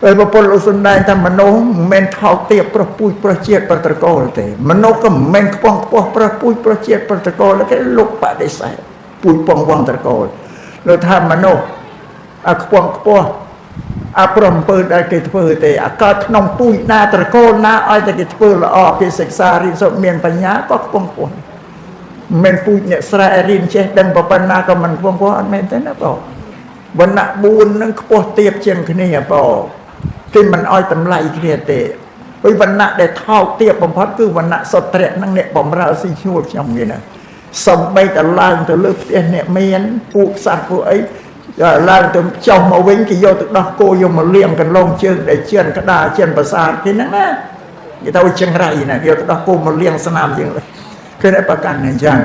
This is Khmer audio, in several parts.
ពេលប្រពន្ធលោកសំដែងថាមនុស្សមិនមែនថោកទាបប្រពូជប្រជាតិប្រត្រកូលទេមនុស្សក៏មិនមែនខ្ពង់ខ្ពស់ប្រពូជប្រជាតិប្រត្រកូលគេលោកបដិសេធពូជពងវងត្រកូលលោកថាមនុស្សខ្ពង់ខ្ពស់ប្រំពើដែលគេធ្វើទេកើតក្នុងពូជណាត្រកូលណាឲ្យតែគេធ្វើល្អគេសិក្សារៀនសូត្រមានបញ្ញាក៏ខ្ពង់ខ្ពស់មិនពូជអ្នកស្រែរៀនចេះដឹងប៉ុណ្ណាក៏មិនខ្ពង់ខ្ពស់អត់មែនទេណាបងវណ្ណៈ4នឹងខ្ពស់ទាបជាងគ្នាបងគេមិនឲ្យតម្លៃគ្នាទេព្រោះវណ្ណៈដែលថោកទាបបំផុតគឺវណ្ណៈសុត្រៈនឹងអ្នកបំរើស៊ីឈ្នួលខ្ញុំនេះណាសំបីតឡើងទៅលើផ្ទះអ្នកមានពួកសត្វពួកអីឡើងទៅចុះមកវិញគេយកទៅដោះគោយកមកលាងកន្លងជើងដែលជឿនក្តារជឿនប្រាសាទគេហ្នឹងណាគេទៅចង្រៃណាគេយកទៅដោះគោមកលាងស្នាមជាងគេតែប្រកាន់អញ្ចឹង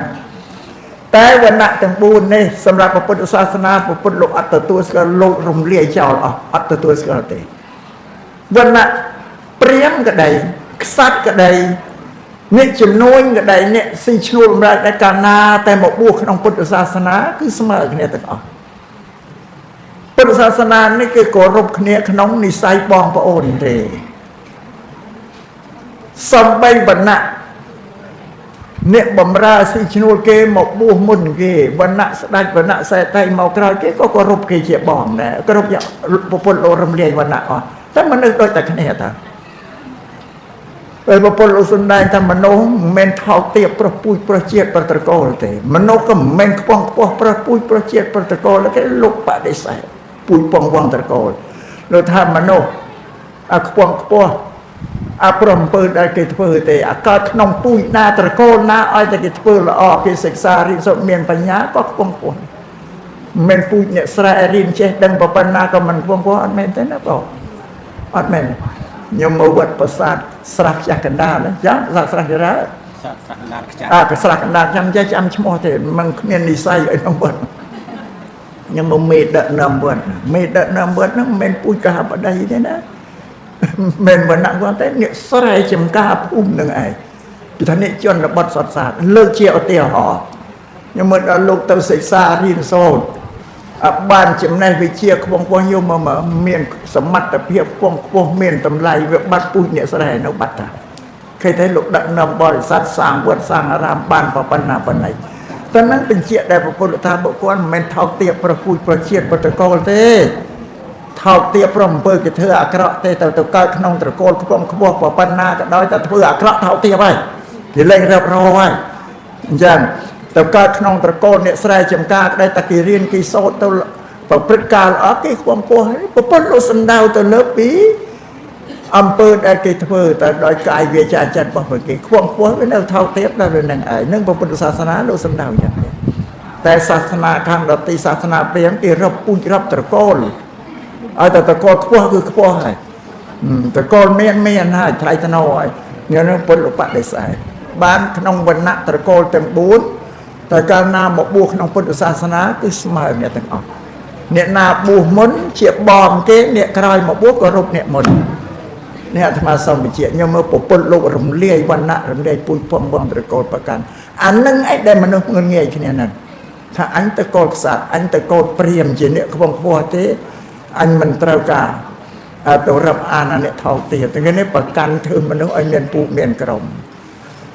តែវណ្ណៈទាំង4នេះសម្រាប់ពុទ្ធសាសនាពុទ្ធលោកអត់ទទួលស្គាល់លោករំលាយចោលអត់ទទួលស្គាល់ទេវណ្ណៈព្រាហ្មណ៍ក្តីក្សត្រក្តីអ្នកជំនួញក្តីអ្នកស៊ីឈ្នួលម្រាប់ដែលកាលណាតែមកបួសក្នុងពុទ្ធសាសនាគឺស្មើគ្នាទាំងអស់ពុទ្ធសាសនានេះគឺគោរពគ្នាក្នុងនិស័យបងប្អូនទេសំបីវណ្ណៈអ្នកបំរើស៊ីឈ្នួលគេមកបួសមុនគេវណ្ណៈស្ដេចវណ្ណៈសេដ្ឋីមកក្រោយគេក៏គោរពគេជាបងដែរគោរពប្រពន្ធលោករំលាយវណ្ណៈអស់តែមនុស្សដូចតែគ្នាតាពេលប្រពន្ធលោកសំដែងថាមនុស្សមិនមែនថោកទាបប្រពូជប្រជាតិប្រត្រកូលទេមនុស្សក៏មិនមែនខ្ពង់ខ្ពស់ប្រពូជប្រជាតិប្រត្រកូលគេលោកបដិសេធពូជពងវងត្រកូលលោកថាមនុស្សខ្ពង់ខ្ពស់ប្រំពើដែលគេធ្វើទេកើតក្នុងពូជណាត្រកូលណាឲ្យតែគេធ្វើល្អគេសិក្សារៀនសូត្រមានបញ្ញាក៏ខ្ពង់ខ្ពស់មិនពូជអ្នកស្រែរៀនចេះដឹងប៉ុណ្ណាក៏មិនខ្ពង់ខ្ពស់អត់មែនទេណាបងអត់មែនខ្ញុំមកវត្តប្រាសាទស្រះខ្ចាស់កណ្ដាលចាស្រះរាស្រះកណ្ដាលខ្ចាស់ក៏ស្រះកណ្ដាលខ្ញុំចេះចាំឈ្មោះទេមិនគ្មាននិស័យអីក្នុងវត្តខ្ញុំមកមេដឹកនាំវត្តមេដឹកនាំវត្តហ្នឹងមិនមែនពូជកហបតីទេណាមិនវណ្ណៈគាត់ទេអ្នកស្រែចំការភូមិនឹងឯងគឺថាអ្នកជនបទសតសាស្ត្រលើកជាឧទាហរណ៍ខ្ញុំមើលដល់លោកទៅសិក្សារៀនសូត្របានចំណេះវិជ្ជាខ្ពង់ខ្ពស់យកមកមានសមត្ថភាពខ្ពង់ខ្ពស់មានតម្លៃវាបាត់ពូជអ្នកស្រែនៅបាត់តាឃើញទេលោកដឹកនាំបរិស័ទសាងវត្តសាងអារាមបានប៉ុណ្ណាប៉ុណ្ណីតែនឹងបញ្ជាក់ដែលពុទ្ធថាបុគ្គលមិនមែនថោកទាបប្រពូជប្រជាតិប្រត្រកូលទេថោកទាបប្រំពើគេធ្វើអាក្រក់ទេទៅកើតក្នុងត្រកូលខ្ពង់ខ្ពស់ប៉ុណ្ណាក៏ដោយតែធ្វើអាក្រក់ថោកទាបហើយគេលែងរឹបរោហើយអញ្ចឹងទៅកើតក្នុងត្រកូលអ្នកស្រែចម្ការក្តីតែគេរៀនគេសូត្រទៅប្រព្រឹត្តការល្អគេខ្ពង់ខ្ពស់ប្រពន្ធលោកសំដៅទៅលើពីអំពើដែលគេធ្វើតែដោយកាយវាចាចិត្តរបស់គេខ្ពង់ខ្ពស់វានៅថោកទាបដល់នឹងឯងនឹងពុទ្ធសាសនាលោកសំដៅយ៉ាងនេះតែសាសនាខាងដទៃសាសនាព្រាហ្មណ៍គេរឹបពូជរឹបត្រកូលឲ្យតែត្រកូលខ្ពស់គឺខ្ពស់ហើយត្រកូលមានហើយថ្លៃថ្នូរហើយញ៉ឹងពុទ្ធលោកបដិសេធបានក្នុងវណ្ណៈត្រកូលទាំង4តែកាលណាមកបួសក្នុងពុទ្ធសាសនាគឺស្មើគ្នាទាំងអស់អ្នកណាបួសមុនជាបងគេអ្នកក្រោយមកបួសក៏រົບអ្នកមុននេះអាត្មាសូមបញ្ជាក់ខ្ញុំមើលប្រពន្ធលោករំលាយវណ្ណៈរំលាយពូជពងបងត្រកូលប្រកាន់អានឹងឯងដែលមនុស្សងាយគ្នាហ្នឹងថាអញទៅកូនក្សត្រអញទៅកូនព្រាហ្មណ៍ជាអ្នកខ្ពង់ខ្ពស់ទេអញមិនត្រូវការទៅរឹបអានអ្នកថោកទាបទាំងនេះប្រកាន់ធ្វើមនុស្សឲ្យមានពូជមានក្រុម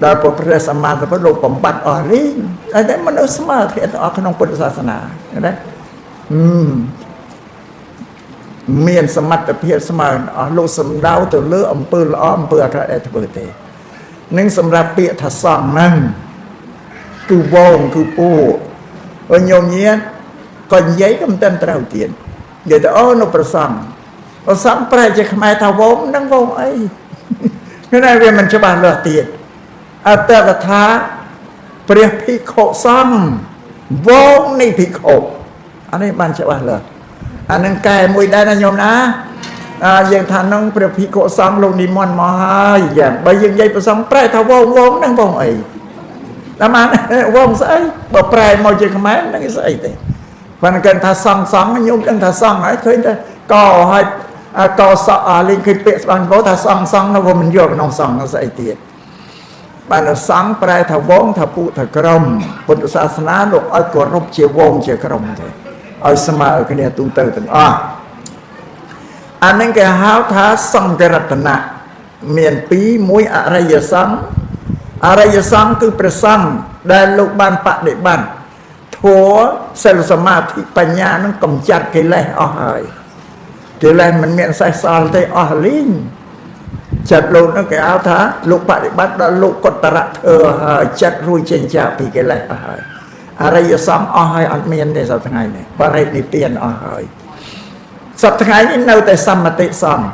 ដល់ព្រះសម្មាសម្ពុទ្ធលោកបំបត្តិអស់រីងតែមនុស្សស្មើគ្នាទាំងអស់ក្នុងពុទ្ធសាសនាឃើញទេមានសមត្ថភាពស្មើអស់លោកសំដៅទៅលើអំពើល្អអំពើអាក្រក់ដែលធ្វើទេនឹងសម្រាប់ពាក្យថាសង្ឃហ្នឹងគឺវងគឺពូញោមញាតក៏និយាយក៏មិនទាន់ត្រូវទៀតនិយាយទៅអូនៅប្រសង្ឃប្រែជាខ្មែរថាវងហ្នឹងវងអីគឺតែវាមិនច្បាស់លាស់ទៀតអត្តកថាព្រះភិក្ខុសង្ឃវងនៃភិក្ខុអានេះបានច្បាស់លាស់អានឹងកែមួយដែរណាញោមណាយើងថានឹងព្រះភិក្ខុសង្ឃលោកនិមន្តមកហើយយ៉ាងបើយើងនិយាយប្រសង្ឃប្រែថាវងហ្នឹងវងអីតាមវងស្អីបើប្រែមកជាខ្មែរហ្នឹងស្អីទេប៉ុន្តែគាត់ថាសង្ឃញោមដឹងថាសង្ឃហើយឃើញតែកហើយកសក់លេងឃើញពាក្យស្បានពោថាសង្ឃនៅវាមិនយកក្នុងសង្ឃស្អីទៀតបានសង្ឃប្រែថាវងថាពុទ្ធក្រមពុទ្ធសាសនាលោកឲ្យគោរពជាវងជាក្រមទេឲ្យស្មើគ្នាទូទៅទាំងអស់ អានឹងគេហៅថាសង្ឃរតនៈមានពីរមួយអរិយសង្ឃអរិយសង្ឃគឺព្រះសង្ឃដែលលោកបានបដិបត្តិធម៌សិលសមាធិបញ្ញានឹងកំចាត់កិលេសអស់ហើយកិលេសមិនមានសេះសល់ទេអស់លីងចិត្តលោកនឹងគេហៅថាលោកបដិបត្តិដល់លោកកុត្តរៈធ្វើហើយចិត្តរួចចេញចាកពីកិលេសអស់ហើយអរិយសង្ឃអស់ហើយអត់មានទេសប្តាហ៍ថ្ងៃនេះបរិនិព្វានអស់ហើយសប្តាហ៍ថ្ងៃនេះនៅតែសម្មតិសង្ឃ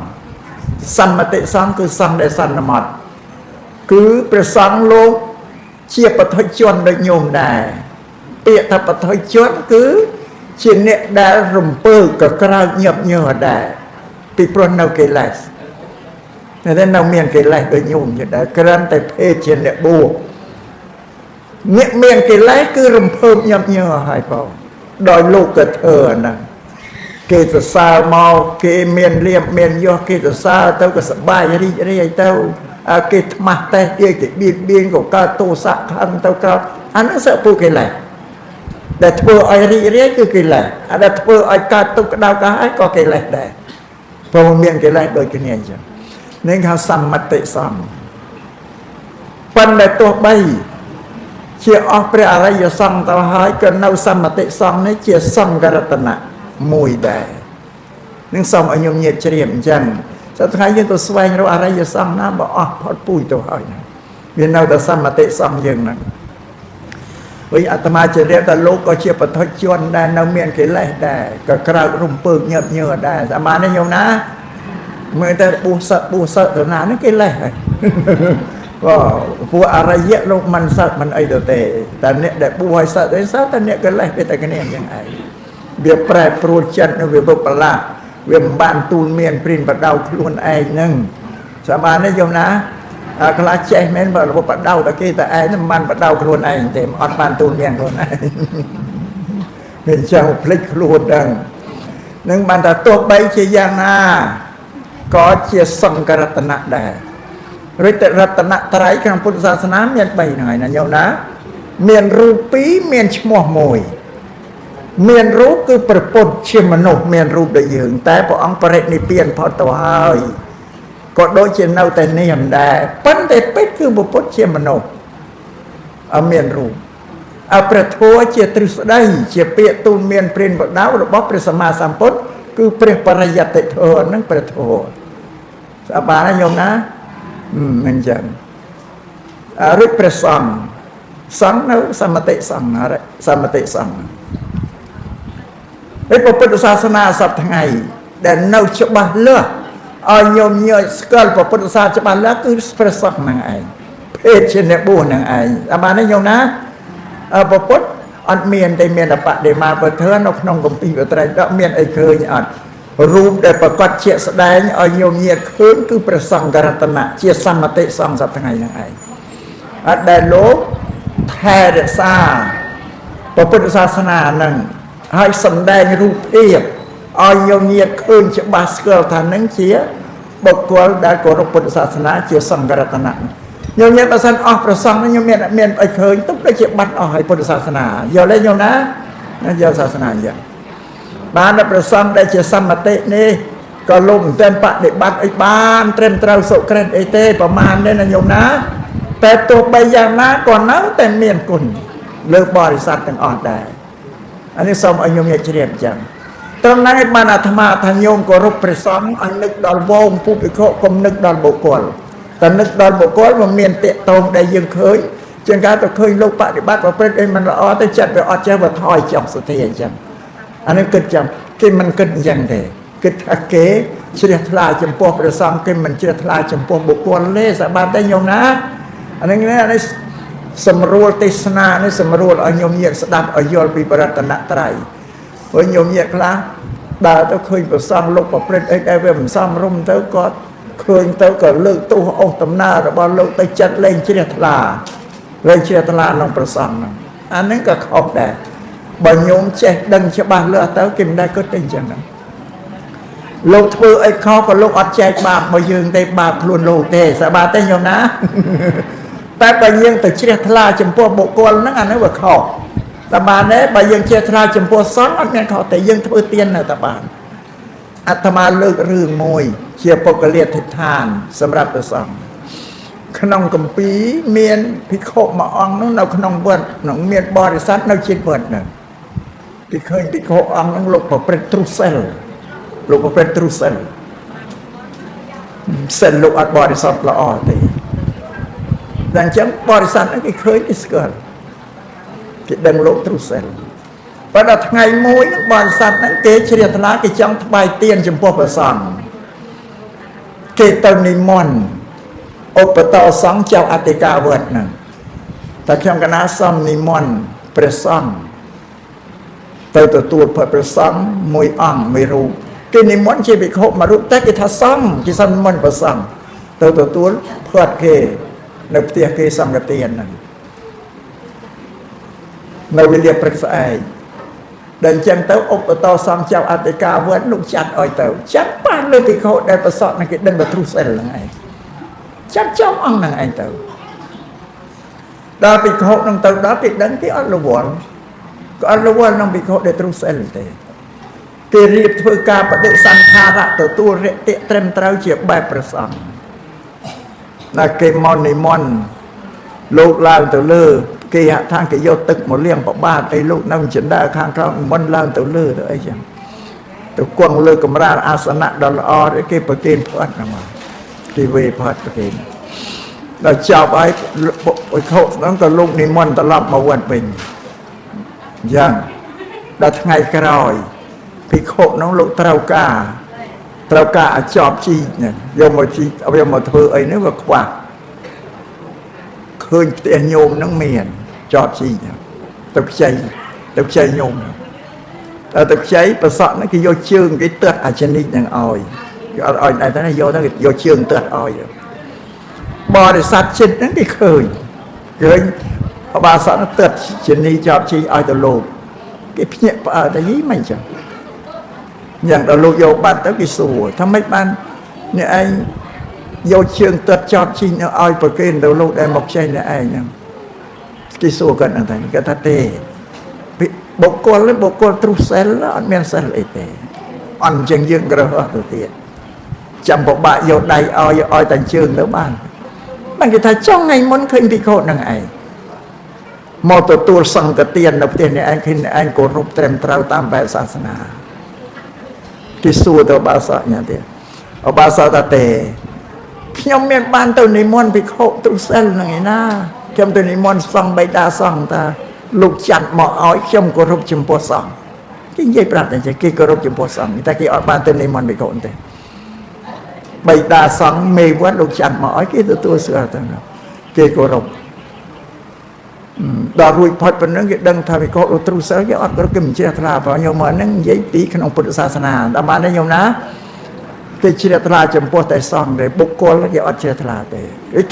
សម្មតិសង្ឃគឺសង្ឃដែលសន្មតគឺព្រះសង្ឃលោកជាបឋិជនដូចញោមដែរពាក្យថាបឋិជនគឺជាអ្នកដែលរំពើកក្រើកញាប់ញើដែរពីព្រោះនៅកិលេសតែនៅមានកិលេសដូចញោមជាដែរគ្រាន់តែភេទជាអ្នកបួសអ្នកមានកិលេសគឺរំភើបញាប់ញើហើយបងដោយលោកក៏ធ្វើអាហ្នឹងគេសរសើរមកគេមានលៀបមានយសគេសរសើរទៅក៏សប្បាយរីករាយទៅគេថ្មាស់តេះគេទៅបៀតបៀនក៏កើតទោសៈខឹងទៅក្រោតអានោះសពុកិលេសដែលធ្វើឲ្យរីករាយគឺកិលេសអាដែលធ្វើឲ្យកើតទុក្ខក្តៅក្រហាយក៏កិលេសដែរព្រោះមានកិលេសដូចគ្នាអញ្ចឹងនេះហៅសម្មតិសង្ឃប៉ុន្តែទោះបីជាអស់ព្រះអរិយសង្ឃទៅហើយក៏នៅសម្មតិសង្ឃនេះជាសង្ឃរតនៈមួយដែរនឹងសូមឲ្យញោមញាតិជ្រាបអញ្ចឹងសប្តាហ៍ថ្ងៃយើងទៅស្វែងរកអរិយសង្ឃណាបើអស់ផុតពូជទៅហើយវានៅតែសម្មតិសង្ឃយើងហ្នឹងវិញអាត្មាជ្រាបថាលោកក៏ជាបឋិជនដែរនៅមានកិលេសដែរក៏ក្រើករំពើកញើបញើដែរអាត្មានេះញោមណាមើលតែបួសសឹកទៅណានេះកិលេសហើយពួកអរិយលោកមិនសឹកមិនអីទៅទេតែអ្នកដែលបួសឲ្យសឹកទៅសឹកតែអ្នកកិលេសវាតែគ្នាអញ្ចឹងឯងវាប្រែប្រួលចិត្តវាបុព្វឡាវាមិនបានទូលមានព្រិនបដៅខ្លួនឯងហ្នឹងសាបាននេះយំណាខ្លះចេះមែនបើរបបបដៅតែគេតែឯងមិនបានបដៅខ្លួនឯងទេអត់បានទូលមានខ្លួនឯងវាចង់ភ្លេចខ្លួនហ្នឹងនឹងបានថាទោះបីជាយ៉ាងណាក៏ជាសង្ឃរតនៈដែររិទ្ធរតនៈត្រៃក្នុងពុទ្ធសាសនាមាន3ហ្នឹងហើយណាញោមណាមានរូប2មានឈ្មោះ1មានរូបគឺព្រះពុទ្ធជាមនុស្សមានរូបដូចយើងតែព្រះអង្គបរិនិព្វានផុតទៅហើយក៏ដូចជានៅតែនាមដែរប៉ុន្តែពេទ្យគឺព្រះពុទ្ធជាមនុស្សអត់មានរូបព្រះធម៌ជាទ្រឹស្ដីជាពាក្យទូលមានព្រានបដៅរបស់ព្រះសម្មាសម្ពុទ្ធគឺព្រះបរិយត្តិធម៌ហ្នឹងព្រះធម៌ស្អាបានណាញោមណាមិនចឹងរិទ្ធព្រះសង្ឃសង្ឃនៅសមតិសង្ឃសមតិសង្ឃឯពុទ្ធសាសនាសប្តាហ៍ថ្ងៃដែលនៅច្បាស់លាស់ឲ្យញោមញើស្គាល់ពុទ្ធសាសនាច្បាស់លាស់គឺព្រះសង្ឃហ្នឹងឯងភេទជាអ្នកបួសហ្នឹងឯងអាបាននេះញោមណាពុទ្ធអត់មានតែមានបដិមាពធនៅក្នុងគម្ពីរត្រៃដកមានអីឃើញអត់រូបដែលប្រកបជាស្ដែងឲ្យញោមញាតឃើញគឺព្រះសង្ឃរតនៈជាសម្មតិសង្ឃសប្តាហ៍ថ្ងៃហ្នឹងឯងអត់ដែលលោកថែរក្សាពុទ្ធសាសនាហ្នឹងហើយសម្ដែងរូបភាពឲ្យញោមញាតឃើញច្បាស់ស្គាល់ថាហ្នឹងជាបុគ្គលដែលគោរពពុទ្ធសាសនាជាសង្ឃរតនៈញោមញាតបើសិនអស់ប្រសង្ឃញោមមានអីឃើញទុកដូចជាបាត់អស់ហើយពុទ្ធសាសនាយល់ទេញោមណាយកសាសនាអញ្ចឹងបានតែប្រសង្ឃដែលជាសម្មតិនេះក៏លោកមិនទាន់បដិបត្តិអីបានត្រឹមត្រូវសុក្រិតអីទេប្រមាណនេះណាញោមណាតែទោះបីយ៉ាងណាក៏នៅតែមានគុណលើបរិស័ទទាំងអស់ដែរអានេះសូមឲ្យញោមញាតជ្រាបអញ្ចឹងត្រង់ហ្នឹងឯងបានអាត្មាថាញោមគោរពព្រះសង្ឃឲ្យនឹកដល់វងពុទ្ធភិក្ខុកុំនឹកដល់បុគ្គលតែនឹកដល់បុគ្គលមិនមានតេតងដែលយើងឃើញជាងការទៅឃើញលោកបដិបត្តិប្រព្រឹត្តអីមិនល្អទៅចិត្តវាអត់ចេះវាថយចុះសុធាអញ្ចឹងអានេះគិតចាំគេមិនគិតអញ្ចឹងទេគិតថាគេជ្រះថ្លាចំពោះព្រះសង្ឃគេមិនជ្រះថ្លាចំពោះបុគ្គលទេសបានតែញោមណាអានេះសម្រួលទេសនានេះសម្រួលឲ្យញោមញាតស្ដាប់ឲ្យយល់ពីបរតនត្រ័យព្រោះញោមញាតខ្លះដើរទៅឃើញព្រះសង្ឃលោកប្រព្រឹត្តអីដែលវាមិនសមរម្យទៅក៏ឃើញទៅក៏លើកទោសអស់ដំណើររបស់លោកទៅចិត្តលែងជ្រះថ្លាក្នុងព្រះសង្ឃហ្នឹងអានេះក៏ខុសដែរបើញោមចេះដឹងច្បាស់លាស់ទៅគេមិនដែលគិតទៅអញ្ចឹងហ្នឹងលោកធ្វើអីខុសក៏លោកអត់ចែកបាបមកយើងទេបាបខ្លួនលោកទេសបាទេញោមណាតែបើយើងទៅជ្រះថ្លាចំពោះបុគ្គលហ្នឹងអានេះវាខុសតែបានទេបើយើងជ្រះថ្លាចំពោះសង្ឃអត់មានខុសទេយើងធ្វើទាននៅតែបាន អាត្មាលើករឿងមួយជាពុកលាធិដ្ឋានសម្រាប់ព្រះសង្ឃក្នុងកម្ពីមានភិក្ខុមួយអង្គនោះនៅក្នុងវត្តក្នុងមានបរិស័ទនៅជិតវត្តហ្នឹងគេឃើញភិក្ខុអង្គនោះលោកប្រព្រឹត្តទ្រុសិលលោកប្រព្រឹត្តទ្រុសិលសិលលោកអត់បរិសុទ្ធល្អទេតែអញ្ចឹងបរិស័ទហ្នឹងគេឃើញគេស្គាល់គេដឹងលោកទ្រុសិលប៉ុន្តែថ្ងៃមួយនឹងបរិស័ទហ្នឹងគេជ្រះថ្លាគេចង់ថ្វាយទៀនចំពោះព្រះសង្ឃគេទៅនិមន្តឧបតោសង្ឃចៅអធិការវត្តហ្នឹងតែខ្ញុំកណាសំនិមន្តព្រះសង្ឃទៅទទួលព្រះសង្ឃមួយអង្គមួយរូបគេនិមន្តជាភិក្ខុមួយរូបតែគេថាសង្ឃគេសំនិមន្តព្រះសង្ឃទៅទទួលផាត់គេនៅផ្ទះគេសង្ឃទានហ្នឹងនៅវេលាព្រឹកស្អែកដល់អញ្ចឹងទៅឧបតោសង្ឃចៅអធិការវត្តលោកចាត់ឲ្យទៅចាត់បានលើភិក្ខុដែលប្រសពនឹងគេដឹងទៅទ្រុសិលហ្នឹងឯងចាត់ចំអង្គហ្នឹងឯងទៅដល់ភិក្ខុនឹងទៅដល់គេដឹងគេអត់រវល់ក៏អត់រវល់នឹងភិក្ខុដែលទ្រុសិលទេគេរៀបធ្វើការបដិសង្ខារៈទទួលរយៈត្រឹមត្រូវជាបែបព្រះសង្ឃតែគេមកនិមន្តលោកឡើងទៅលើគេហៅថាគេយកទឹកមកលាងប្របាទឲ្យលោកនៅចិនដើខាងក្រោមមិនឡើងទៅលើទៅអីចឹងទៅគង់លើកម្រាលអាសនៈដ៏ល្អគេប្រគេនផាត់ហ្នឹងមកគេវេផាត់ប្រគេនដល់ចប់ហើយបុគ្គលហ្នឹងក៏លោកនិមន្តត្រឡប់មកវត្តវិញយ៉ាងដល់ថ្ងៃក្រោយភិក្ខុហ្នឹងលោកត្រូវការឲ្យចប់ជីហ្នឹងយកមកជីយកមកធ្វើអីនេះវាខ្វះឃើញផ្ទះញោមហ្នឹងមានចប់ជីទៅខ្ចីញោមដល់ទៅខ្ចីប្រសក់ហ្នឹងគេយកជើងគេទើតអាចនិចហ្នឹងឲ្យគេអត់ឲ្យតែយកទៅយកជើងទើតឲ្យបរិស័ទចិត្តហ្នឹងគេឃើញអបាសកទើតជនីចប់ជីឲ្យទៅលោកគេភ្ញាក់ផ្អើលតែយីមិនចឹងយ៉ាងដល់លោកយកបាត់ទៅគេសួរថាម៉េចបានអ្នកឯងយកជើងទើតចប់ជីឲ្យប្រគេនទៅលោកដែលមកខ្ចីអ្នកឯងហ្នឹងគេសួរគាត់ហ្នឹងតែគាត់ថាទេបុគ្គលទ្រុសិលអត់មានសិលអីទេអត់អញ្ចឹងយើងក្រហមទៅទៀតចាំពិបាកយកដៃឲ្យតែជើងទៅបានគេថាចង់ថ្ងៃមុនឃើញភិក្ខុនឹងឯងមកទទួលសង្ឃទាននៅផ្ទះនេះឯងឃើញឯងគោរពត្រឹមត្រូវតាមបែបសាសនាគេសួរទៅបាសកញ៉ាទៀតបាសកថាទេខ្ញុំមានបានទៅនិមន្តភិក្ខុទ្រុសិលហ្នឹងឯណាខ្ញុំទៅនិមន្តសង្ឃបិតាសង្ឃតាលោកចាត់មកឲ្យខ្ញុំគោរពចំពោះសង្ឃគេនិយាយប្រាប់តែគេគោរពចំពោះសង្ឃតែគេអត់បានទៅនិមន្តភិក្ខុទេបិតាសង្ឃមេវត្តលោកចាត់មកឲ្យគេទទួលស្គាល់ទៅគេគោរពដល់រួចផុតប៉ុណ្ណឹងគេដឹងថាភិក្ខុទ្រុសិលគេអត់គេមិនជ្រះថ្លាព្រោះញោមហ្នឹងនិយាយពីក្នុងពុទ្ធសាសនាដល់បានទេញោមណាគេជ្រះថ្លាចំពោះតែសង្ឃទេបុគ្គលគេអត់ជ្រះថ្លាទេ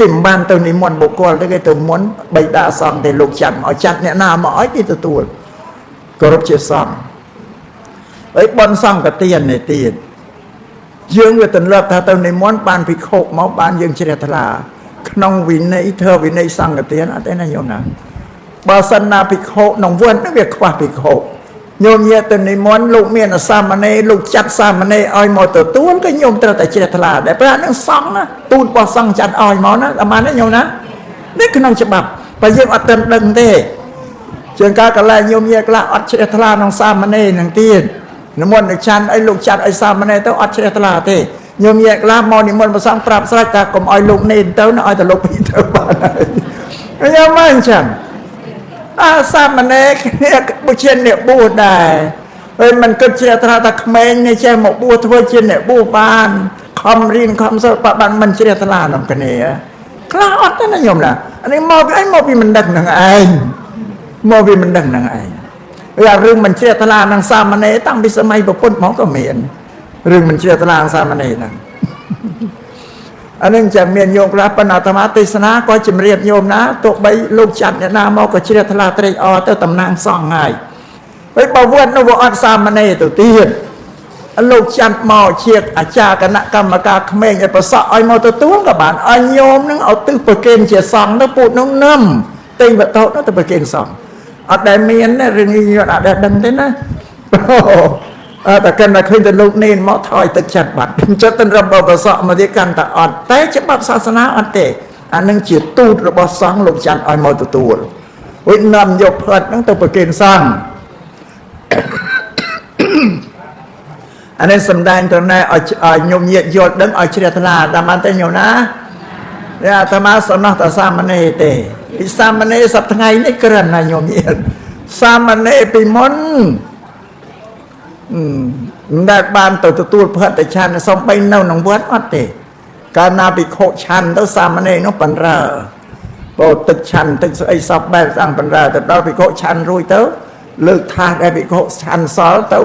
គេមិនបានទៅនិមន្តបុគ្គលទេគេទៅមុនបិតាសង្ឃទេលោកចាត់មកចាត់អ្នកណាមកឲ្យគេទទួលគោរពជាសង្ឃហើយបន់សង្ឃទាននេះទៀតយើងវាទន្លាប់ថាទៅនិមន្តបានភិក្ខុមកបានយើងជ្រះថ្លាក្នុងវិន័យធ្វើវិន័យសង្ឃទានអត់ទេណាញោមណាបើសិនណាភិក្ខុក្នុងវត្តហ្នឹងវាខ្វះភិក្ខុញោមញាទៅនិមន្តលោកមានអសាមណេរលោកចាត់សាមណេរឲ្យមកទទួលក៏ញោមត្រូវតែជ្រះថ្លាដែរព្រោះហ្នឹងសង្ឃណាទូតរបស់សង្ឃចាត់ឲ្យមកណាអាបានទេញោមណានេះក្នុងច្បាប់បើយើងអត់ទាន់ដឹងទេជាងការកន្លែងញោមញាខ្លះអត់ជ្រះថ្លាក្នុងសាមណេរហ្នឹងទៀតនិមន្តនឹងចាន់អីលោកចាត់ឲ្យសាមណេរទៅអត់ជ្រះថ្លាទេញោមញាខ្លះមកនិមន្តព្រះសង្ឃប្រាប់ស្រេចថាកុំឲ្យលោកនេនទៅឲ្យតែលោកពីទៅបានហើយញោមមិនអញ្ចឹងសាមណេរគ្នាបុជាអ្នកបួសដែរហើយมันគិតជ្រះថ្លាថាក្មេងនេះចេះមកបួសធ្វើជាអ្នកបួសបានខំរៀនខំសិលបានមិនជ្រះថ្លាក្នុងគ្នាខ្លះអត់ទេណាញោមណាអានេះមកពីអីមកពីមិនដឹងនឹងឯងមកពីមិនដឹងនឹងឯងហើយរឿងមិនជ្រះថ្លានឹងសាមណេរតាំងពីសម័យពុទ្ធមកក៏មានរឿងមិនជ្រះថ្លានឹងសាមណេរហ្នឹងអានឹងចាំមានញោមខ្លះប៉ុន្តែអាត្មាទេសនាក៏ជំរាបញោមណាទោះបីលោកចាត់អ្នកណាមកក៏ជ្រះថ្លាត្រេកអរទៅតំណាងសង្ឃហើយហើយបើវត្តនោះវាអត់សាមណេរទៅទៀតលោកចាត់មកជាអាចារ្យគណៈកម្មការក្មេងឲ្យប្រសក់ឲ្យមកទទួលក៏បានឲ្យញោមនឹងឲ្យទិសប្រគេនជាសង្ឃទៅពុទ្ធនោះនឹមទិញវត្ថុនោះទៅប្រគេនសង្ឃអត់ដែលមានរឿងនេះអត់ដែលដឹងទេណា แต่กันนะเคยแต่ลูกเน้นมาถอยตึกจัดบัตรจะเป็นระบบประสอบมาที่กันแต่อ่อนแต่จะบับศาสนาอันเตะอันนึงจีตูดระบบสังลูกจันอ่อยมาตัววินำยกเพิดนั่งตัวประเกณฑ์สร้างอันนี้สำแดงตรงนั้นยมเยียดยดดังเฉลี่ยตลาดดามันเตยอยู่นะเนี่ยธรรมะสนแต่สามเณรเตพิสามเณรสับทั้งไงนี่กระนั้นยมเยียดสามเณรปีมนได้บานตัวเพื่อแต่ชันส่งไปเน่าหนองบัวอัดเตการนาบิโคชันตัวสามเณรน้องปันราโปรตึกชันตึกไอซับแบบสร้างปันราแต่เราบิโคชันรุ่ยเต้าเลิกท่าได้บิโคชันซอลเต้า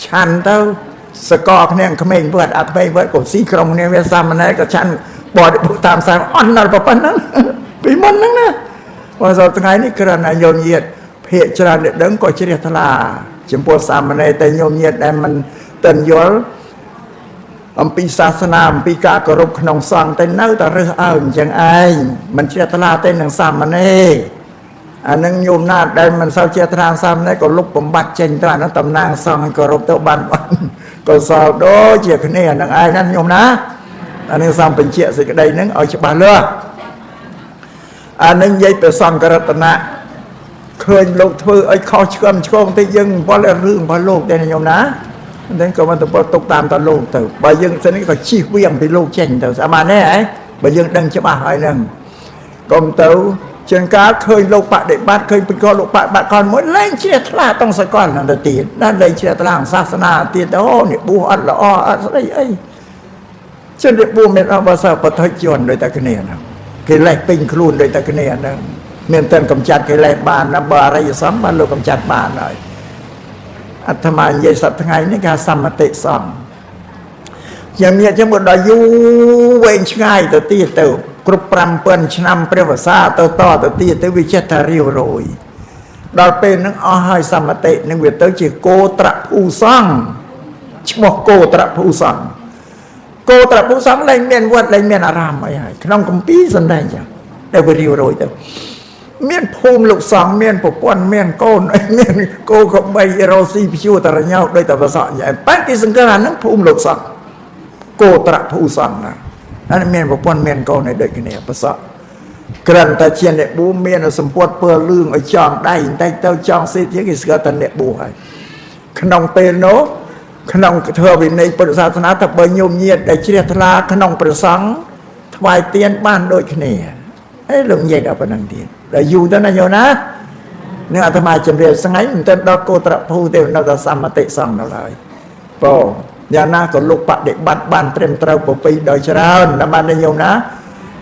ชันเต้าสกอร์เนี่ยขมิ้นเบิดอัดไปเบิดกบซีกรงเนี่ยเวสามเณรก็ชันบอดผู้ตามสายอ่อนนั่นประปันนั้นปีมันนั่นนะว่าสับทั้งไงนี่กระนั้นยมเยียดเพจจราเด็ดดังก็เฉลี่ยทลาจำพวกสามเณรแต่โยมเยียดแต่มันเตือนยลปีศาสนาปีกากรบขนมสังแต่เนื้อแต่เรื่องอย่างไอมันเชียตลาเต้นหนังสามเณรอันนั้นโยมนาได้มันเศร้าเชียตลาสามเณรก็ลุกผมบัดเจนตรานั้นตำนานสังกรบเต้าบันก็สาวโดเจียขเนี่ยนังไอนั่นโยมนะอันนี้สังเป็นเชียสิกระไดนึงเอาฉบับเลืออันนั้นยัยไปสังกรตนะเคยลงเธอไอ้ข้อเชื่อมช่วงที่ยังเพราะเรื่องเพราะโลกได้นะโยมนะนั่นก็มันตกตามตอนโลกเถอะบางยังสนิทก็ชี้เวียงไปโลกเช่นเถอะสามาแน่ไอ้บางยังดังจะมาหายนั่งกรมเต๋อเชิงการเคยโลกปะเด็กบ้านเคยเป็นก้อนโลกปะบ้านก้อนหมดเล่นเชี่ยทลาต้องสะก้อนนั่นแต่ตีนั่นเลยเชี่ยทลาศาสนาตีแต่โอ้เนี่ยบูอัดละอ้ออะไรไอ้เช่นเด็กบูเม็ดเอาภาษาปฐจวนโดยตะเนียนะคือแหลกปิ้งครูนโดยตะเนียนะเมื่อเต้นกำจัดคือแหลกบ้านนะบาอะไรซ้ำบ้านโลกกำจัดบ้านหน่อยอัตมาเยสัตทั้งไงนี่การสัมมติสองอย่างนี้จะหมดอายุเวงง่ายตัวตีเต่ากรุบปรำเปิ้นชนำเปรี้ยวซาตัวต่อตัวตีตัววิเชตาริวโรยดอลเป็นนังอ้อยสัมมตินังเวทเตอร์จีโกตระภูซังชมโกตระภูซังโกตระภูซังไรเมียนวัดไรเมียนอารามไม่ใช่ขนมกัมปีสันได้จ้ะได้ไปริวโรยแต่เมียนภูมิลูกสองเมียนปกป้อนเมียนโกนเมียนโกกับใบโรซีพิชูตระเนาโดยแต่ภาษาใหญ่ปั้นที่สังเกตนั้นภูมิลูกสองโกตระภูซังนะนั่นเมียนปกป้อนเมียนโกในเด็กเนี่ยภาษากรันตาเชียนเนี่ยบูเมียนสมบูรณ์เปลือลื่นไอจองได้เต้าจองสิทธิ์ยังกิสกตันเนี่ยบูให้ขนมเปโนขนมเธอวินในปริศาสนาถ้าเบยโยมเยียดได้เชียทลาขนมประสังถวายเตียนบ้านโดยเนี่ยไอ้หลงเย็นเอาไปนั่งเตียนแต่อยู่ตอนนั้นอยู่นะเนี่ยอาตมาจำเรียนสังไงมันจะดอกโกตระภูเดียวเราจะสามมติสั่งเราเลยโปยานาก็ลูกปะเด็กบ้านเตรียมเตาปปีโดยเฉลี่ยน้ำมันในโยมนะ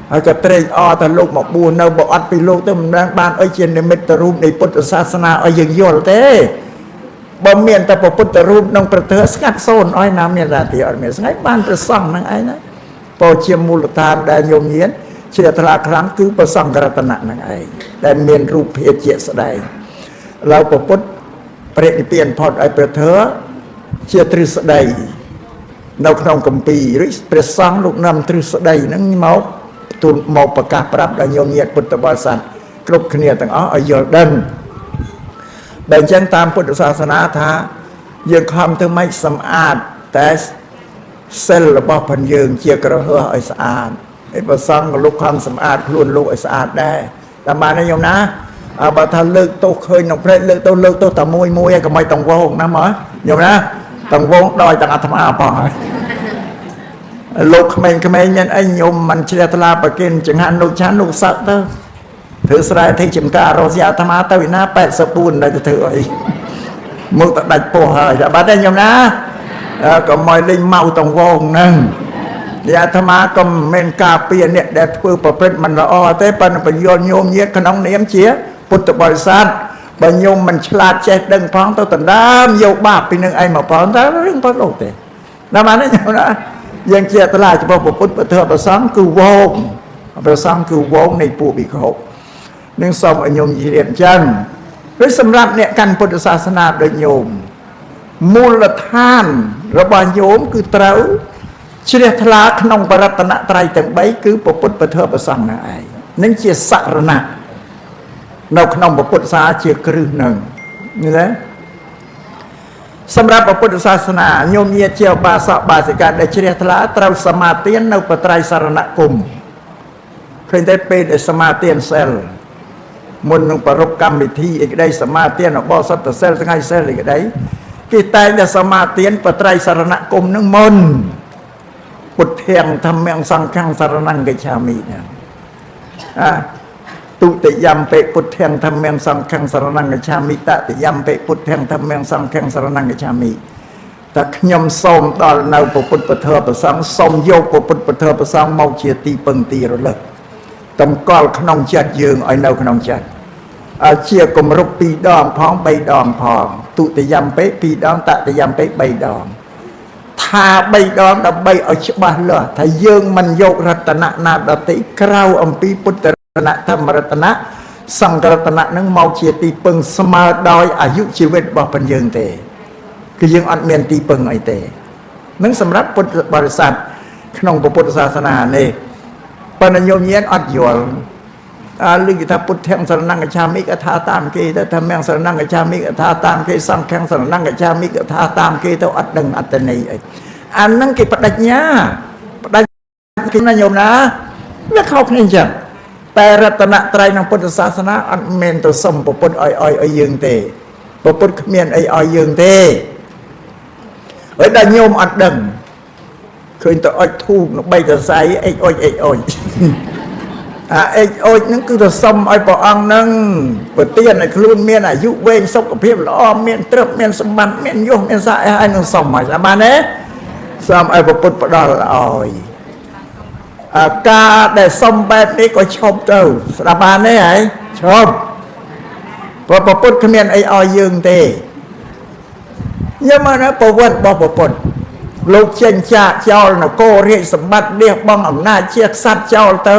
เขาจะเตรียมแต่ลูกหมกบูนเอาบอกอัดไปลูกต้องร่างบ้านไอ้เจนในเมตรูปในพุทธศาสนาไอ้ยังโยนเต้บ่เมียนแต่พุทธรูปน้องประเทศสกัดโซนอ้อยน้ำเมียนราตีอ้อยเมียนสังไงบ้านประสังนั่งไอ้นะโปเชียมูลธานได้โยมเยียนเชื่อทลาครั้งคือประสังกรัตนะนั่งไอ้ได้เมียนรูปเพศเจสได้เราประพุทธเปรตเปลี่ยนพอดไอ้ประเทศเชื่อตรึสได้เราขนมกัมปีหรือประสังลูกนำตรึสได้นั่งเมาตุนเมาประกาศปรับได้โยมเยียนพุทธบริษัทกรุบเนียต่างอ๋อไอ้ยอดดันแบ่งแจ้งตามพุทธศาสนาท้ายังคำถึงไม่สะอาดแต่เส้นระบบพันยืงเจียกระเฮือไอ้สะอาดไอ้ประสังกับลูกความสะอาดคลุนลูกไอ้สะอาดได้แต่มาในโยมนะบางท่านเลิกโตเคยนกเพลเลิกโตแต่มวยก็ไม่ต้องโวงนะหมอโยมนะต้องโวงดอยต่างอาตมาปอยลูกเขมรยันไอ้โยมมันเชียตลาปกินจังหันลูกชั้นลูกสัตว์เตอถือสลายที่จิมการโรสยาธรรมะตวินาแปดสปูนได้จะถือไอ้มุตตัดโปหายจะบ้าได้ยังนะก็มอยลิงเมาตรงวงนั่งยาธรรมะก็เมนกาเปียเนี่ยแดดเพื่อประพฤติมันละอ้อแต่ปันปัญญโยมเยี่ยขนมเนียมเชียพุทธบริษัทปัญญมมันฉลาดเจ็ดดังพ้องตัวตันดามโยบาปปีนึงไอ้มาพ้องแต่เรื่องพระโลกเตะน้ำมันนั่นอย่างนะยังเชียตลาดเฉพาะพุทธประเทศประสังคือวงประสังคือวงในปูบิโคหนึ่งสองอโยมยีเรียนจันหรือสำหรับเนี่ยการพุทธศาสนาโดยโยมมูลท่านระบายโยมคือเต้าเชียทลาขนมปรัตนะไตรแต่งใบคือปพุทธประเทศประสังนั่นไอ้นั่นเชียสารณะเราขนมปพุทธศาสนาเชียครึ่งหนึ่งนี่แหละ សម្រាប់ពុទ្ធសាសនាញោមញាជាបាសកបាសិកាដែលជ្រះថ្លាត្រូវសមាទាននៅបត្រៃសរណគមឃើញតែពេលដែលសមាទានសិលមុននឹងប្រពកម្មវិធីអីក្តីសមាទានអបសតសិលថ្ងៃសិលអីក្តីគេតែងតែសមាទានបត្រៃសរណគមនឹងមុនពុទ្ធាំធម្មំសង្ឃំសរណង្កច្ឆាមិណាទុតិយំពេពុទ្ធាំធម្មំសង្ឃំសរណង្កច្ឆាមិតតិយំពេពុទ្ធាំធម្មំសង្ឃំសរណង្កច្ឆាមិតែខ្ញុំសូមដល់នៅពុទ្ធពធប្រសង្ឃសូមយកពុទ្ធពធប្រសង្ឃមកជាទីពឹងទីរលឹកតម្កល់ក្នុងចិត្តយើងឲ្យនៅក្នុងចិត្តជាគម្រប់2ដងផង3ដងផងទុតិយំពេ2ដងតតិយំពេ3ដងថា3ដងដើម្បីឲ្យច្បាស់លាស់ថាយើងមិនយករតនៈណាដទៃក្រៅអំពីពុទ្ធរតនៈធម្មរតនៈសង្ឃរតនៈនឹងមកជាទីពឹងស្មើដោយអាយុជីវិតរបស់ព្រះយើងទេគឺយើងអត់មានទីពឹងអីទេនឹងសម្រាប់ពុទ្ធបរិស័ទក្នុងពុទ្ធសាសនានេះប៉ុន្តែញោមញៀនអត់យល់ឮគេថាពុទ្ធទាំងសរណង្កច្ឆាមិក៏ថាតាមគេទៅធម្មសរណង្កច្ឆាមិក៏ថាតាមគេសង្ឃសរណង្កច្ឆាមិក៏ថាតាមគេទៅអត់ដឹងអត្តន័យអីអាហ្នឹងគេបដិញ្ញាគេណាញោមណាវាខុសគ្នាអញ្ចឹងតែរតនត្រ័យក្នុងពុទ្ធសាសនាអត់មានទៅសុំពុទ្ធឲ្យយើងទេពុទ្ធគ្មានអីឲ្យយើងទេហើយដល់ញោមអត់ដឹងឃើញទៅអុចធូបនៅបីសរសៃអេចអុចអេចអុចហ្នឹងគឺទៅសុំឲ្យព្រះអង្គហ្នឹងប្រទានឲ្យខ្លួនមានអាយុវែងសុខភាពល្អមានទ្រព្យមានសម្បត្តិមានយសមានស័ក្តិឲ្យនឹងសុំឲ្យបានទេសុំឲ្យពុទ្ធផ្ដល់ឲ្យការដែលសុំបែបនេះក៏ឈប់ទៅស្ដាប់បានទេហើយឈប់ព្រោះពុទ្ធគ្មានអីឲ្យយើងទេយកមកណាប្រវត្តិរបស់ពុទ្ធលោកចេញចាកចោលនគររាជសម្បត្តិលះបង់អំណាចជាក្សត្រចោលទៅ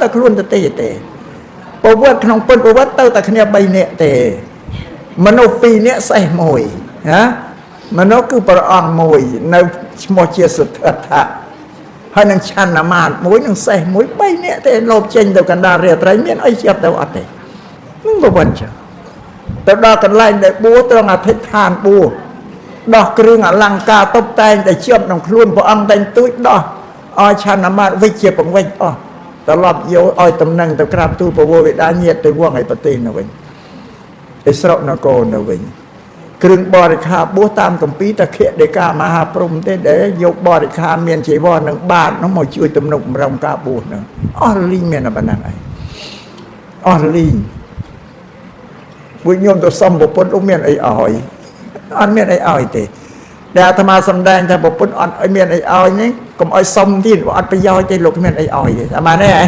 តែខ្លួនទៅទេប្រវត្តិក្នុងពុទ្ធប្រវត្តិទៅតែគ្នា3នាក់ទេមនុស្ស2នាក់សេះមួយណាមនុស្សគឺព្រះអង្គមួយនៅឈ្មោះជាសុទ្ធត្ថៈហើយនឹងឆន្ទមាតមួយនឹងសេះមួយ3នាក់ទេលោកចេញទៅកណ្ដាលរាត្រីមានអីជាប់ទៅអត់ទេនឹងប្រវត្តិចឹងទៅដល់កន្លែងដែលបួសត្រង់អធិដ្ឋានបួសដោះគ្រឿងអលង្ការតុបតែងតែជាប់ក្នុងខ្លួនព្រះអង្គតែងទួចដោះឲ្យឆន្ទមាតវិជ្ជាបង្វិចអស់ត្រឡប់យកឲ្យតំណែងទៅក្រាបទូលពវរវេដាញាតទៅវងឲ្យប្រទេសនៅវិញឯស្រុកនគរនៅវិញគ្រឿងបរិខាបួសតាមគម្ពីរតខៈដីកាមហាព្រំទេដែលយកបរិខាមានជីវរនឹងបាតនោះមកជួយទំនុកបំរុងការបួសនឹងអស់លីងមានប៉ុណ្ណឹងឯងអស់លីងវិញញោមទៅសុំពុទ្ធលោកមានអីឲ្យអត់មានអីឲ្យទេដែលអាត្មាសំដែងថាពុទ្ធអត់ឲ្យមានអីឲ្យនេះកុំឲ្យសុំទៀតអត់ប្រយោជន៍ទេលោកគ្មានអីឲ្យទេអាម៉ានេះហ៎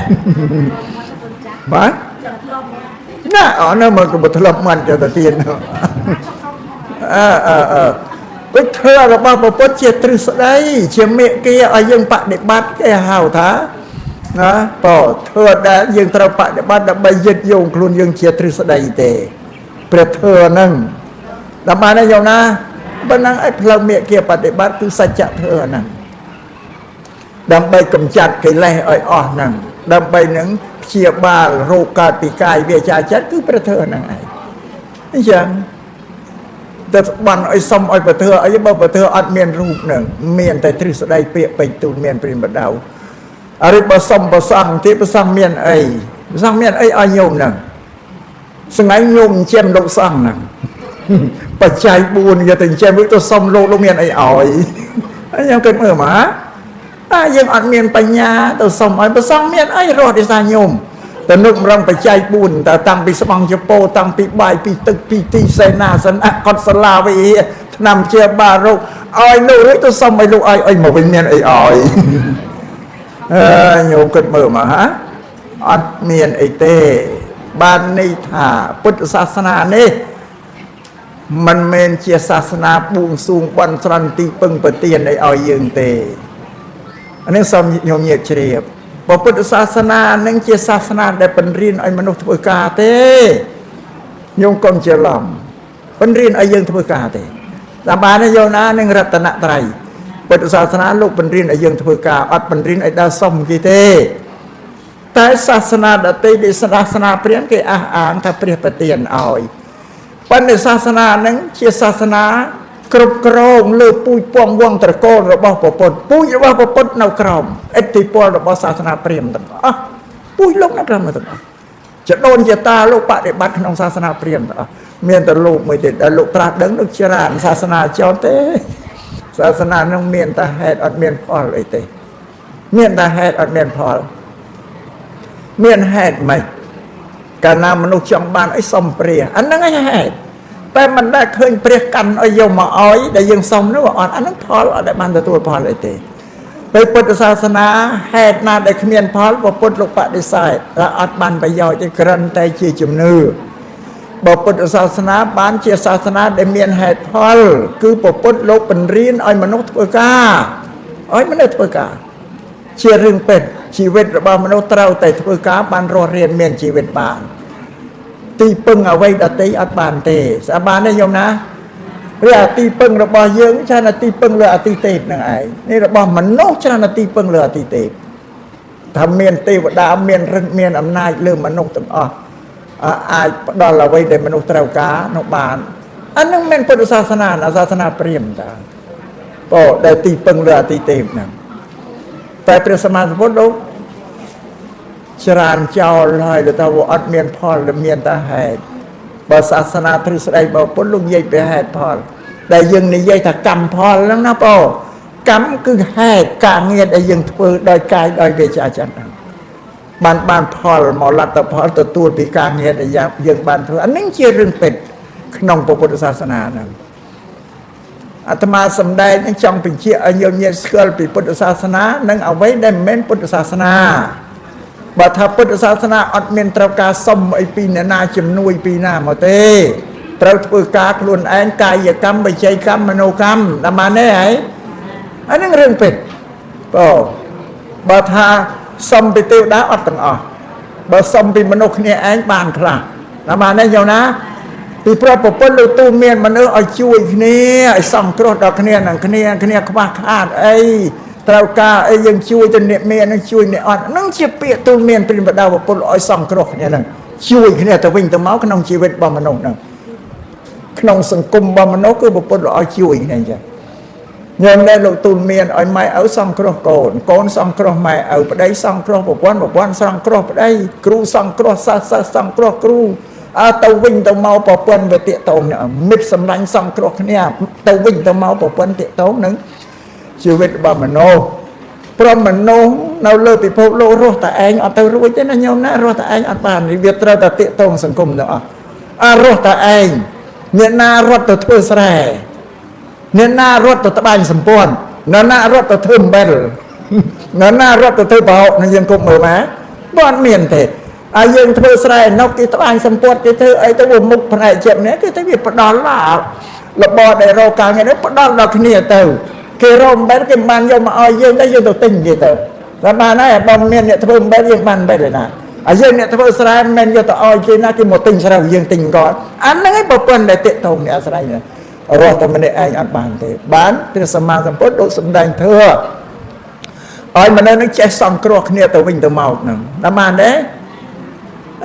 បាទណាអត់នៅមកក៏ធ្លាប់មិនទៅទៀតវិធីរបស់ពុទ្ធជាទ្រឹស្ដីជាមេគាឲ្យយើងបដិបត្តិគេហៅថាណាបើធ្វើដែលយើងត្រូវបដិបត្តិដើម្បីយឹតយងខ្លួនយើងជាទ្រឹស្ដីទេព្រះធម៌ហ្នឹងដើម្បីណាយោណាប៉ុណ្ណឹងឲ្យផ្លូវមេគាបដិបត្តិគឺសច្ចធម៌ហ្នឹងដើម្បីកម្ចាត់កិលេសឲ្យអស់ហ្នឹងដើម្បីនឹងព្យាបាលរោគកើតពីកាយវាចាចិត្តគឺព្រះធម៌ហ្នឹងឯងអញ្ចឹងតែបានឲ្យសុំឲ្យប្រធើអីបើប្រធើអត់មានរូបនឹងមានតែទ្រឹស្ដីពាក្យពេចទូលមានព្រានបដៅអរិបើសុំប្រសង់ទីប្រសង់មានអីប្រសង់មានអីឲ្យញោមហ្នឹងស្ងៃញោមចិញ្ចឹមលោកសង្ឃហ្នឹងបច្ច័យ4យកទៅចិញ្ចឹមទៅសុំលោកមានអីឲ្យខ្ញុំគិតមើលមកយើងអត់មានបញ្ញាទៅសុំឲ្យប្រសង់មានអីរស់ដោយសារញោមតនឹកម្រងបច្ច័យ4តើតាំងពីស្បង់ជពោតាំងពីបាយពីទឹកពីទីសេនាសនៈកុសលាវិហិឆ្នាំជាបារោគឲ្យលោករួចទៅសុំឲ្យលោកឲ្យមកវិញមានអីឲ្យញោមគិតមើលមកហាអត់មានអីទេបានន័យថាពុទ្ធសាសនានេះមិនមែនជាសាសនាបួងសួងបន់ស្រន់ទីពឹងប្រទានឲ្យយើងទេអានេះសូមញោមញាតិជ្រាបពុទ្ធសាសនានឹងជាសាសនាដែលបង្រៀនឲ្យមនុស្សធ្វើការទេញោមកុំច្រឡំបង្រៀនឲ្យយើងធ្វើការទេតាមបានយោណានឹងរតនត្រ័យពុទ្ធសាសនាលោកបង្រៀនឲ្យយើងធ្វើការអត់បង្រៀនឲ្យដើរសុំគេទេតែសាសនាដទៃដូចសាសនាព្រាហ្មណ៍គេអះអាងថាព្រះប្រទានឲ្យប៉ុន្តែសាសនានឹងជាសាសនា គ្រប់គ្រងលើពូជពងវងត្រកូលរបស់ប្រពុតពូជរបស់ប្រពុតនៅក្រោមឥទ្ធិពលរបស់សាសនាព្រាហ្មណ៍ទាំងអស់ពូជលោកនៅក្រោមទាំងអស់ចដូនជាតាលោកបដិបត្តិក្នុងសាសនាព្រាហ្មណ៍ទាំងអស់មានតែលោកមួយទៀតដែលលោកត្រាស់ដឹងនឹងច្រើនសាសនាចោតទេសាសនានឹងមានតែហេតុអត់មានផលអីទេមានតែហេតុអត់មានផលមានហេតុមិនកាលណាមនុស្សចង់បានអីសុំព្រះអាហ្នឹងឯងហេតុតែមិនដែលឃើញព្រះកាន់ឲ្យយកមកឲ្យដែលយើងសុំនោះអត់អាហ្នឹងផលអត់ដែលបានទទួលផលអីទេពេលពុទ្ធសាសនាហេតុណាដែលគ្មានផលពុទ្ធលោកបដិសេធថាអត់បានប្រយោជន៍ទេគ្រាន់តែជាជំនឿបើពុទ្ធសាសនាបានជាសាសនាដែលមានហេតុផលគឺពុទ្ធលោកបង្រៀនឲ្យមនុស្សធ្វើការឲ្យមនុស្សធ្វើការជារឿងពិតជីវិតរបស់មនុស្សត្រូវតែធ្វើការបានរស់រានមានជីវិតបានទីពឹងអ្វីដទៃអត់បានទេស្អាបានទេញោមណាវាទីពឹងរបស់យើងច្រើនតែទីពឹងលើអតិទេពហ្នឹងឯងនេះរបស់មនុស្សច្រើនតែទីពឹងលើអតិទេពថាមានទេវតាមានរឹកមានអំណាចលើមនុស្សទាំងអស់អាចផ្ដល់អ្វីដែលមនុស្សត្រូវការនោះបានអានឹងមិនពុទ្ធសាសនាសាសនាព្រាហ្មណ៍តាបើដែលទីពឹងលើអតិទេពហ្នឹងតែព្រះសម្មាសម្ពុទ្ធលោកច្រើនចោលហើយទៅថាអត់មានផលតែមានតែហេតុបើសាសនាទ្រឹស្ដីបើពុទ្ធលោកនិយាយពីហេតុផលដែលយើងនិយាយថាកម្មផលហ្នឹងណាបងកម្មគឺហេតុការងារដែលយើងធ្វើដោយកាយដោយវាចាចឹងបានផលមកលទ្ធផលទទួលពីការងារដែលយើងបានធ្វើអានេះជារឿងពិតក្នុងពុទ្ធសាសនាហ្នឹងអាត្មាសំដែងនឹងចង់បញ្ជាក់ឲ្យយើងញាតិស្គាល់ពីពុទ្ធសាសនានិងអ្វីដែលមិនមែនពុទ្ធសាសនាបើថាពុទ្ធសាសនាអត់មានត្រូវការសុំអីពីអ្នកណាជំនួយពីណាមកទេត្រូវធ្វើការខ្លួនឯងកាយកម្មវិច័យកម្មមនោកម្មតាមនេះហើយអានឹងរឿងពិតបើថាសុំពីទេវតាអត់ទាំងអស់បើសុំពីមនុស្សគ្នាឯងបានខ្លះតាមនេះយល់ណាពីព្រោះប្រពន្ធលោកទូមានមនុស្សឲ្យជួយគ្នាឲ្យសង្គ្រោះដល់គ្នានឹងគ្នាខ្វះខាតអីត្រូវការអីយើងជួយទៅអ្នកមាននឹងជួយអ្នកអត់នឹងជាពាក្យទូមានព្រានបដៅប្រពន្ធឲ្យសង្គ្រោះគ្នានឹងជួយគ្នាទៅវិញទៅមកក្នុងជីវិតរបស់មនុស្សនឹងក្នុងសង្គមរបស់មនុស្សគឺប្រពន្ធឲ្យជួយគ្នាអញ្ចឹងញោមដែលលោកទូលមានឲ្យម៉ែឪសង្គ្រោះកូនសង្គ្រោះម៉ែឪប្តីសង្គ្រោះប្រពន្ធសង្គ្រោះប្តីគ្រូសង្គ្រោះសិស្សសង្គ្រោះគ្រូទៅវិញទៅមកប្រពន្ធវាតាកតងមិត្តសម្លាញ់សង្គ្រោះគ្នាទៅវិញទៅមកប្រពន្ធតាកតងនឹងជីវិតរបស់មនុស្សព្រមមនុស្សនៅលើពិភពលោករស់តែឯងអត់ទៅរួចទេណាញោមណារស់តែឯងអត់បានវាត្រូវតែតាកតងសង្គមទាំងអស់រស់តែឯងអ្នកណារត់ទៅធ្វើស្រែអ្នកណារត់ទៅត្បាញសម្ព័ន្ធអ្នកណារត់ទៅធ្វើអំបិលអ្នកណារត់ទៅធ្វើប្រហុកនឹងយើងគប់មើលមកបើអត់មានទេឲ្យយើងធ្វើស្រែនៅគេត្បាញសម្ព័ន្ធគេធ្វើអីទៅមុខផ្នែកចិត្តនេះគឺទៅវាផ្ដល់របរដែលរកការងារនេះផ្ដល់ដល់គ្នាទៅគេរកអំបិលគេមិនបានយកមកឲ្យយើងតែយើងទៅទិញគេទៅតែបានហើយបើមានអ្នកធ្វើអំបិលយើងបានអំបិលទេណាឲ្យយើងអ្នកធ្វើស្រែមិនមែនយកទៅឲ្យគេណាគេមកទិញស្រែយើងទិញគាត់អាហ្នឹងឯងប្រពន្ធដែលតាកតងអ្នកអាស្រ័យនេះរស់តែម្នាក់ឯងអត់បានទេបានព្រះសម្មាសម្ពុទ្ធលោកសម្ដែងធ្វើឲ្យមនុស្សនឹងចេះសង្គ្រោះគ្នាទៅវិញទៅមកហ្នឹងតាមបានទេ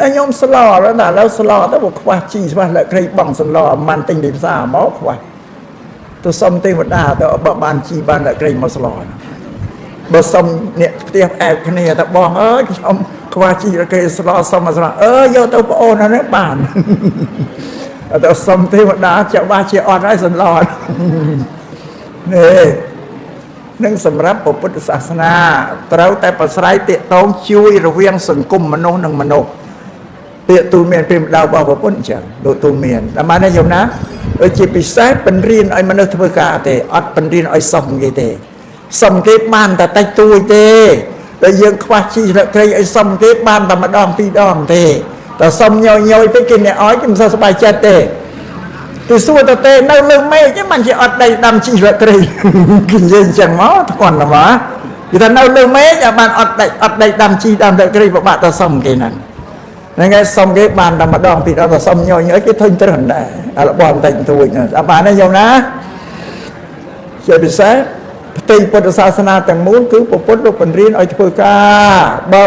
ខ្ញុំស្លោដល់តែឥឡូវស្លោទៅខ្វះជីខ្វះលក្ខក្រីបងស្លោអាមិនទិញពីផ្សារមកខ្វះទៅសុំទេវតាទៅបើបានជីបានលក្ខក្រីមកស្លោបើសុំអ្នកផ្ទះអែបគ្នាទៅបងអើយខ្ញុំខ្វះជីលក្ខក្រីស្លោសុំមកស្លោយកទៅប្អូនហ្នឹងបានទៅសុំទេវតាច្បាស់ជាអត់ហើយសន្លត់នេះនឹងសម្រាប់ពុទ្ធសាសនាត្រូវតែប្រស្រ័យតាកតងជួយរវាងសង្គមមនុស្សនិងមនុស្សពាក្យទូលមានព្រាហ្មណ៍ដៅរបស់ប្រពន្ធអញ្ចឹងលោកទូលមានតាមបានទេយល់ណាដូចជាពិសេសបញ្រៀនឲ្យមនុស្សធ្វើការទេអត់បញ្រៀនឲ្យសុំគេទេសុំគេបានតែតិចតួចទេតែយើងខ្វះជីលក្ខក្រីឲ្យសុំគេបានតែម្ដងពីរដងទេតែសុំញយពេកគេអ្នកឲ្យគេមិនសូវសប្បាយចិត្តទេគឺសួរទៅទេនៅលើមេឃហ្នឹងមិនជាអត់ដីដាំជីលក្ខក្រីគេនិយាយអញ្ចឹងមកធ្ងន់ណាស់មកគេថានៅលើមេឃបានអត់ដីដាំជីដាំលក្ខក្រីពិបាកទៅសុំគេហ្នឹងហ្នឹងឯងសុំគេបានតែម្ដងពីរដងទៅសុំញយគេធុញត្រឹមដែររបស់បន្តិចបន្តួចអត់បានទេយល់ណាជាពិសេសផ្ទៃពុទ្ធសាសនាទាំងមូលគឺពុទ្ធលោកបង្រៀនឲ្យធ្វើការបើ